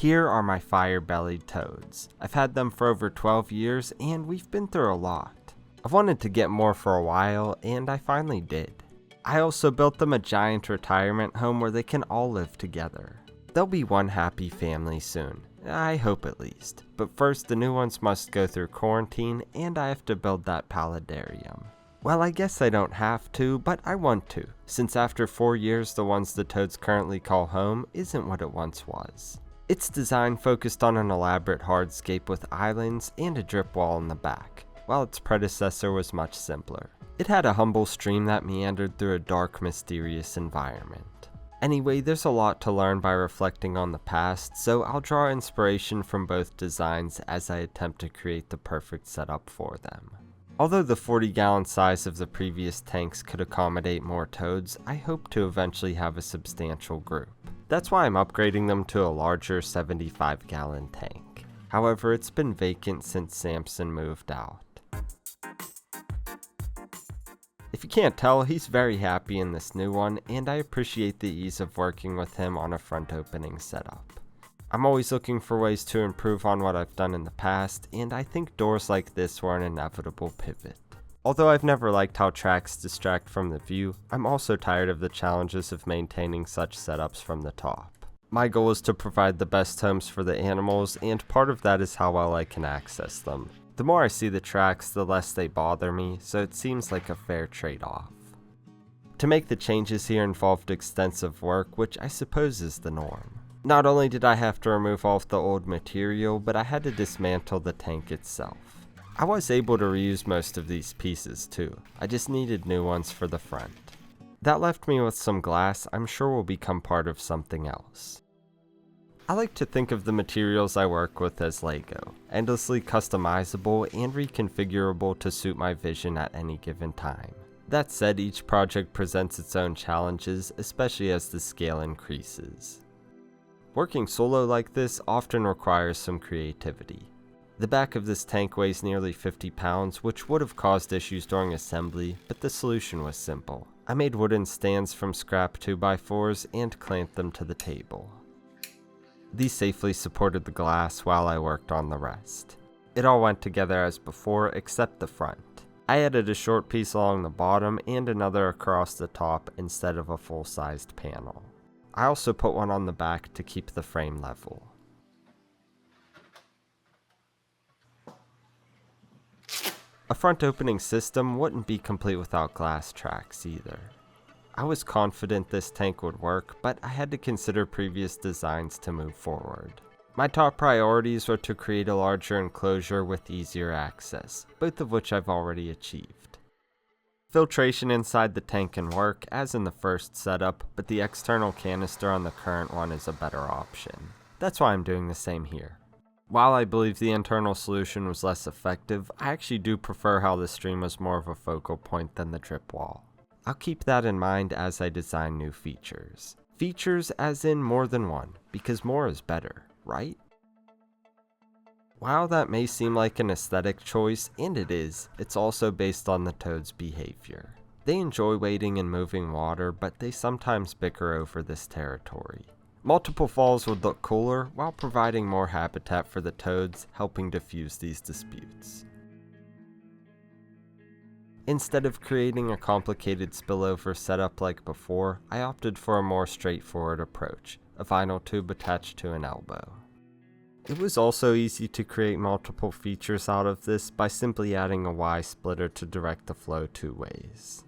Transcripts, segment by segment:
Here are my Fire-Bellied Toads. I've had them for over 12 years and we've been through a lot. I've wanted to get more for a while and I finally did. I also built them a giant retirement home where they can all live together. They'll be one happy family soon. I hope at least. But first the new ones must go through quarantine and I have to build that Paludarium. Well, I guess I don't have to, but I want to, since after 4 years the ones the toads currently call home isn't what it once was. Its design focused on an elaborate hardscape with islands and a drip wall in the back, while its predecessor was much simpler. It had a humble stream that meandered through a dark, mysterious environment. Anyway, there's a lot to learn by reflecting on the past, so I'll draw inspiration from both designs as I attempt to create the perfect setup for them. Although the 40-gallon size of the previous tanks could accommodate more toads, I hope to eventually have a substantial group. That's why I'm upgrading them to a larger 75-gallon tank. However, it's been vacant since Samson moved out. If you can't tell, he's very happy in this new one, and I appreciate the ease of working with him on a front opening setup. I'm always looking for ways to improve on what I've done in the past, and I think doors like this were an inevitable pivot. Although I've never liked how tracks distract from the view, I'm also tired of the challenges of maintaining such setups from the top. My goal is to provide the best homes for the animals, and part of that is how well I can access them. The more I see the tracks, the less they bother me, so it seems like a fair trade-off. To make the changes here involved extensive work, which I suppose is the norm. Not only did I have to remove all of the old material, but I had to dismantle the tank itself. I was able to reuse most of these pieces too, I just needed new ones for the front. That left me with some glass I'm sure will become part of something else. I like to think of the materials I work with as Lego, endlessly customizable and reconfigurable to suit my vision at any given time. That said, each project presents its own challenges, especially as the scale increases. Working solo like this often requires some creativity. The back of this tank weighs nearly 50 pounds, which would have caused issues during assembly, but the solution was simple. I made wooden stands from scrap 2x4s and clamped them to the table. These safely supported the glass while I worked on the rest. It all went together as before, except the front. I added a short piece along the bottom and another across the top instead of a full-sized panel. I also put one on the back to keep the frame level. A front opening system wouldn't be complete without glass tracks either. I was confident this tank would work, but I had to consider previous designs to move forward. My top priorities were to create a larger enclosure with easier access, both of which I've already achieved. Filtration inside the tank can work, as in the first setup, but the external canister on the current one is a better option. That's why I'm doing the same here. While I believe the internal solution was less effective, I actually do prefer how the stream was more of a focal point than the drip wall. I'll keep that in mind as I design new features. Features as in more than one, because more is better, right? While that may seem like an aesthetic choice, and it is, it's also based on the toad's behavior. They enjoy wading and moving water, but they sometimes bicker over this territory. Multiple falls would look cooler, while providing more habitat for the toads, helping diffuse these disputes. Instead of creating a complicated spillover setup like before, I opted for a more straightforward approach, a vinyl tube attached to an elbow. It was also easy to create multiple features out of this by simply adding a Y splitter to direct the flow 2 ways.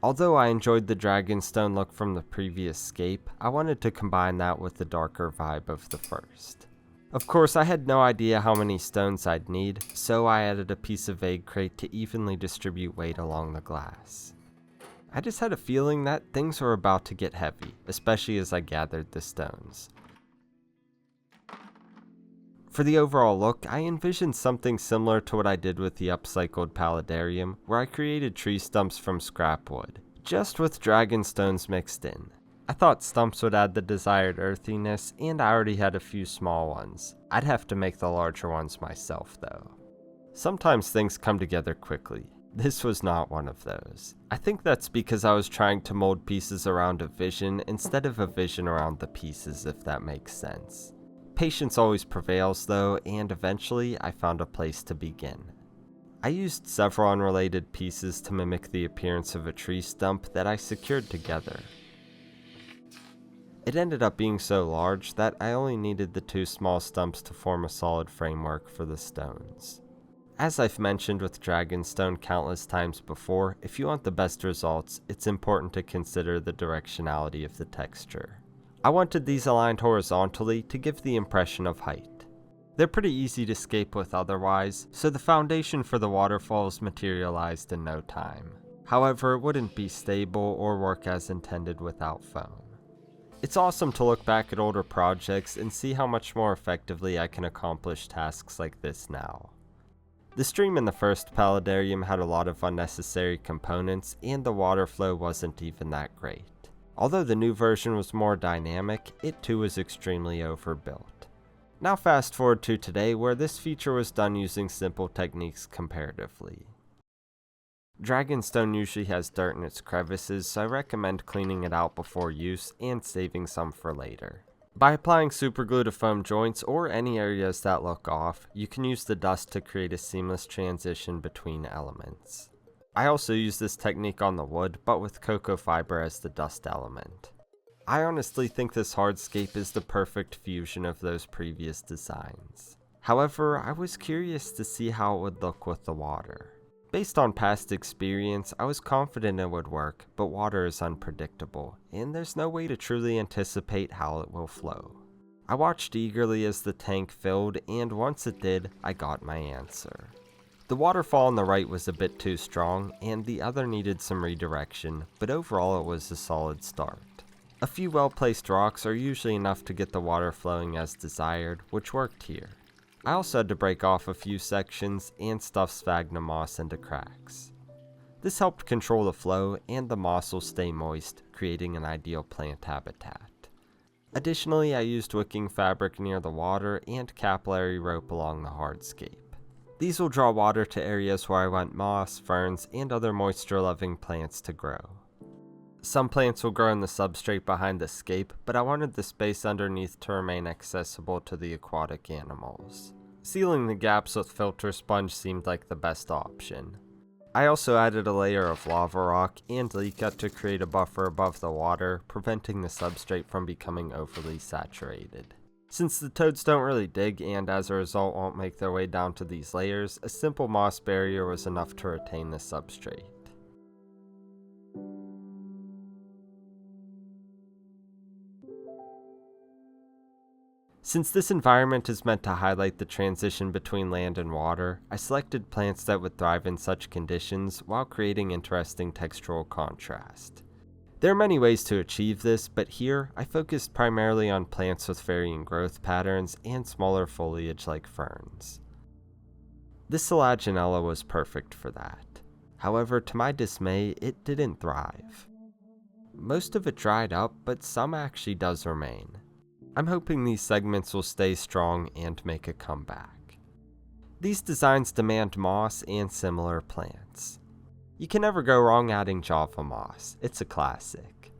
Although I enjoyed the dragonstone look from the previous scape, I wanted to combine that with the darker vibe of the first. Of course, I had no idea how many stones I'd need, so I added a piece of egg crate to evenly distribute weight along the glass. I just had a feeling that things were about to get heavy, especially as I gathered the stones. For the overall look, I envisioned something similar to what I did with the upcycled Paludarium, where I created tree stumps from scrap wood, just with dragonstones mixed in. I thought stumps would add the desired earthiness, and I already had a few small ones. I'd have to make the larger ones myself though. Sometimes things come together quickly. This was not one of those. I think that's because I was trying to mold pieces around a vision instead of a vision around the pieces, if that makes sense. Patience always prevails though, and eventually I found a place to begin. I used several unrelated pieces to mimic the appearance of a tree stump that I secured together. It ended up being so large that I only needed the two small stumps to form a solid framework for the stones. As I've mentioned with Dragonstone countless times before, if you want the best results, it's important to consider the directionality of the texture. I wanted these aligned horizontally to give the impression of height. They're pretty easy to scape with otherwise, so the foundation for the waterfalls materialized in no time. However, it wouldn't be stable or work as intended without foam. It's awesome to look back at older projects and see how much more effectively I can accomplish tasks like this now. The stream in the first Paludarium had a lot of unnecessary components, and the water flow wasn't even that great. Although the new version was more dynamic, it too was extremely overbuilt. Now fast forward to today, where this feature was done using simple techniques comparatively. Dragonstone usually has dirt in its crevices, so I recommend cleaning it out before use and saving some for later. By applying superglue to foam joints or any areas that look off, you can use the dust to create a seamless transition between elements. I also use this technique on the wood, but with cocoa fiber as the dust element. I honestly think this hardscape is the perfect fusion of those previous designs. However, I was curious to see how it would look with the water. Based on past experience, I was confident it would work, but water is unpredictable, and there's no way to truly anticipate how it will flow. I watched eagerly as the tank filled, and once it did, I got my answer. The waterfall on the right was a bit too strong, and the other needed some redirection, but overall it was a solid start. A few well-placed rocks are usually enough to get the water flowing as desired, which worked here. I also had to break off a few sections and stuff sphagnum moss into cracks. This helped control the flow, and the moss will stay moist, creating an ideal plant habitat. Additionally, I used wicking fabric near the water and capillary rope along the hardscape. These will draw water to areas where I want moss, ferns, and other moisture-loving plants to grow. Some plants will grow in the substrate behind the scape, but I wanted the space underneath to remain accessible to the aquatic animals. Sealing the gaps with filter sponge seemed like the best option. I also added a layer of lava rock and leachate to create a buffer above the water, preventing the substrate from becoming overly saturated. Since the toads don't really dig and as a result won't make their way down to these layers, a simple moss barrier was enough to retain the substrate. Since this environment is meant to highlight the transition between land and water, I selected plants that would thrive in such conditions while creating interesting textural contrast. There are many ways to achieve this, but here I focused primarily on plants with varying growth patterns and smaller foliage like ferns. This Selaginella was perfect for that. However, to my dismay, it didn't thrive. Most of it dried up, but some actually does remain. I'm hoping these segments will stay strong and make a comeback. These designs demand moss and similar plants. You can never go wrong adding Java moss, it's a classic.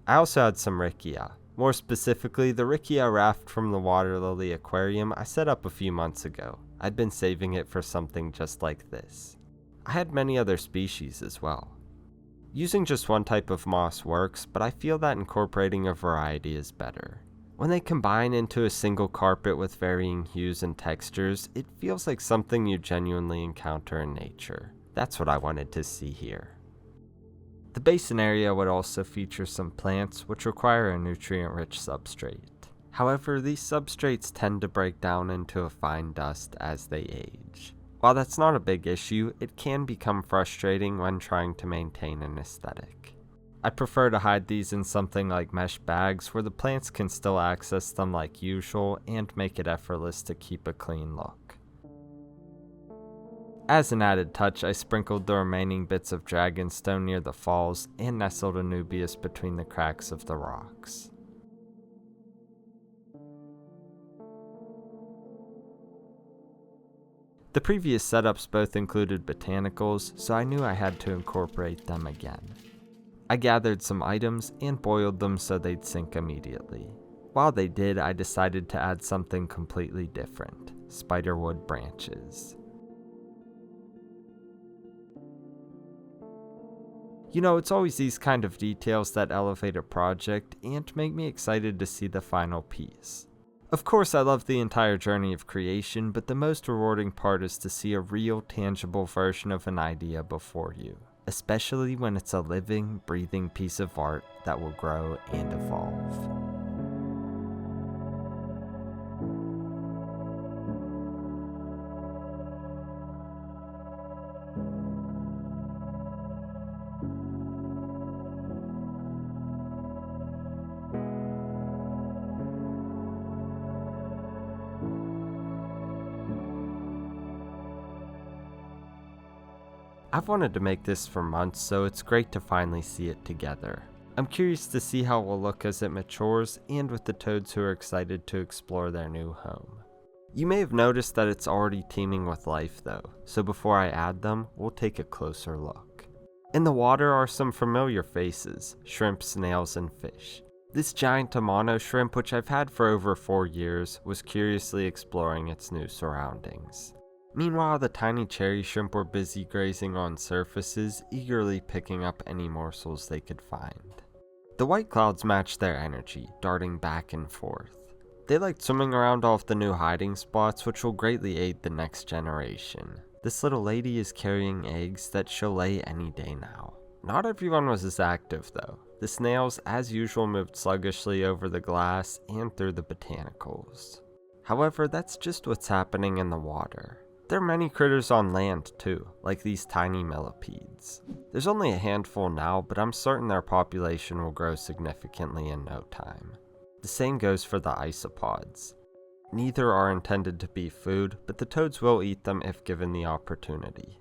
I also had some Riccia, more specifically the Riccia raft from the water lily aquarium I set up a few months ago. I'd been saving it for something just like this. I had many other species as well. Using just one type of moss works, but I feel that incorporating a variety is better. When they combine into a single carpet with varying hues and textures, it feels like something you genuinely encounter in nature. That's what I wanted to see here. The basin area would also feature some plants which require a nutrient-rich substrate. However, these substrates tend to break down into a fine dust as they age. While that's not a big issue, it can become frustrating when trying to maintain an aesthetic. I prefer to hide these in something like mesh bags where the plants can still access them like usual and make it effortless to keep a clean look. As an added touch, I sprinkled the remaining bits of dragonstone near the falls and nestled a nubius between the cracks of the rocks. The previous setups both included botanicals, so I knew I had to incorporate them again. I gathered some items and boiled them so they'd sink immediately. While they did, I decided to add something completely different: spiderwood branches. You know, it's always these kind of details that elevate a project and make me excited to see the final piece. Of course, I love the entire journey of creation, but the most rewarding part is to see a real, tangible version of an idea before you, especially when it's a living, breathing piece of art that will grow and evolve. I've wanted to make this for months, so it's great to finally see it together. I'm curious to see how it will look as it matures, and with the toads who are excited to explore their new home. You may have noticed that it's already teeming with life though, so before I add them, we'll take a closer look. In the water are some familiar faces: shrimp, snails, and fish. This giant Amano shrimp, which I've had for over 4 years, was curiously exploring its new surroundings. Meanwhile, the tiny cherry shrimp were busy grazing on surfaces, eagerly picking up any morsels they could find. The white clouds matched their energy, darting back and forth. They liked swimming around off the new hiding spots, which will greatly aid the next generation. This little lady is carrying eggs that she'll lay any day now. Not everyone was as active though. The snails, as usual, moved sluggishly over the glass and through the botanicals. However, that's just what's happening in the water. There are many critters on land too, like these tiny millipedes. There's only a handful now, but I'm certain their population will grow significantly in no time. The same goes for the isopods. Neither are intended to be food, but the toads will eat them if given the opportunity.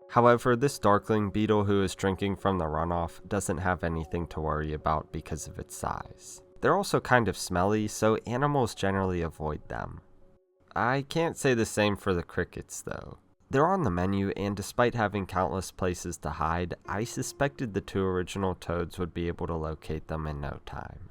However, this darkling beetle who is drinking from the runoff doesn't have anything to worry about because of its size. They're also kind of smelly, so animals generally avoid them. I can't say the same for the crickets though. They're on the menu, and despite having countless places to hide, I suspected the 2 original toads would be able to locate them in no time.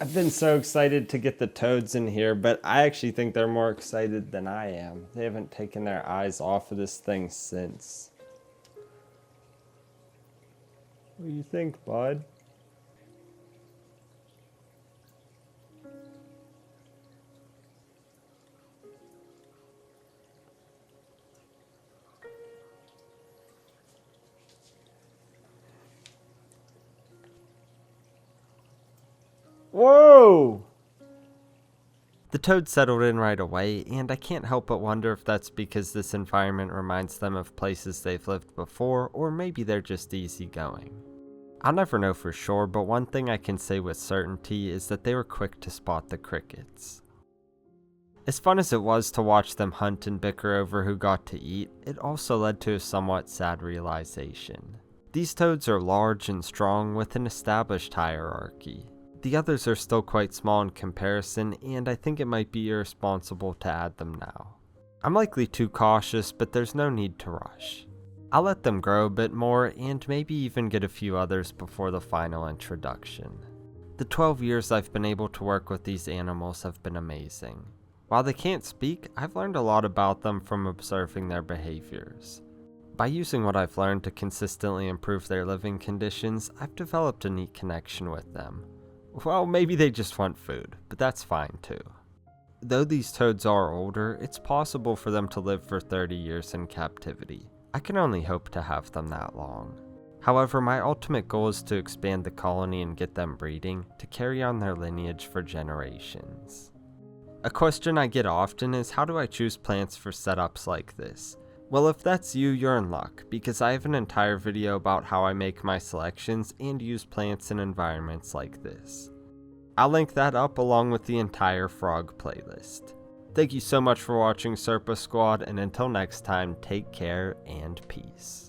I've been so excited to get the toads in here, but I actually think they're more excited than I am. They haven't taken their eyes off of this thing since. What do you think, bud? Whoa! The toads settled in right away, and I can't help but wonder if that's because this environment reminds them of places they've lived before, or maybe they're just easygoing. I'll never know for sure, but one thing I can say with certainty is that they were quick to spot the crickets. As fun as it was to watch them hunt and bicker over who got to eat, it also led to a somewhat sad realization. These toads are large and strong with an established hierarchy. The others are still quite small in comparison, and I think it might be irresponsible to add them now. I'm likely too cautious, but there's no need to rush. I'll let them grow a bit more, and maybe even get a few others before the final introduction. The 12 years I've been able to work with these animals have been amazing. While they can't speak, I've learned a lot about them from observing their behaviors. By using what I've learned to consistently improve their living conditions, I've developed a neat connection with them. Well, maybe they just want food, but that's fine too. Though these toads are older, it's possible for them to live for 30 years in captivity. I can only hope to have them that long. However, my ultimate goal is to expand the colony and get them breeding, to carry on their lineage for generations. A question I get often is, how do I choose plants for setups like this? Well, if that's you, you're in luck, because I have an entire video about how I make my selections and use plants in environments like this. I'll link that up along with the entire frog playlist. Thank you so much for watching, Serpa Squad, and until next time, take care and peace.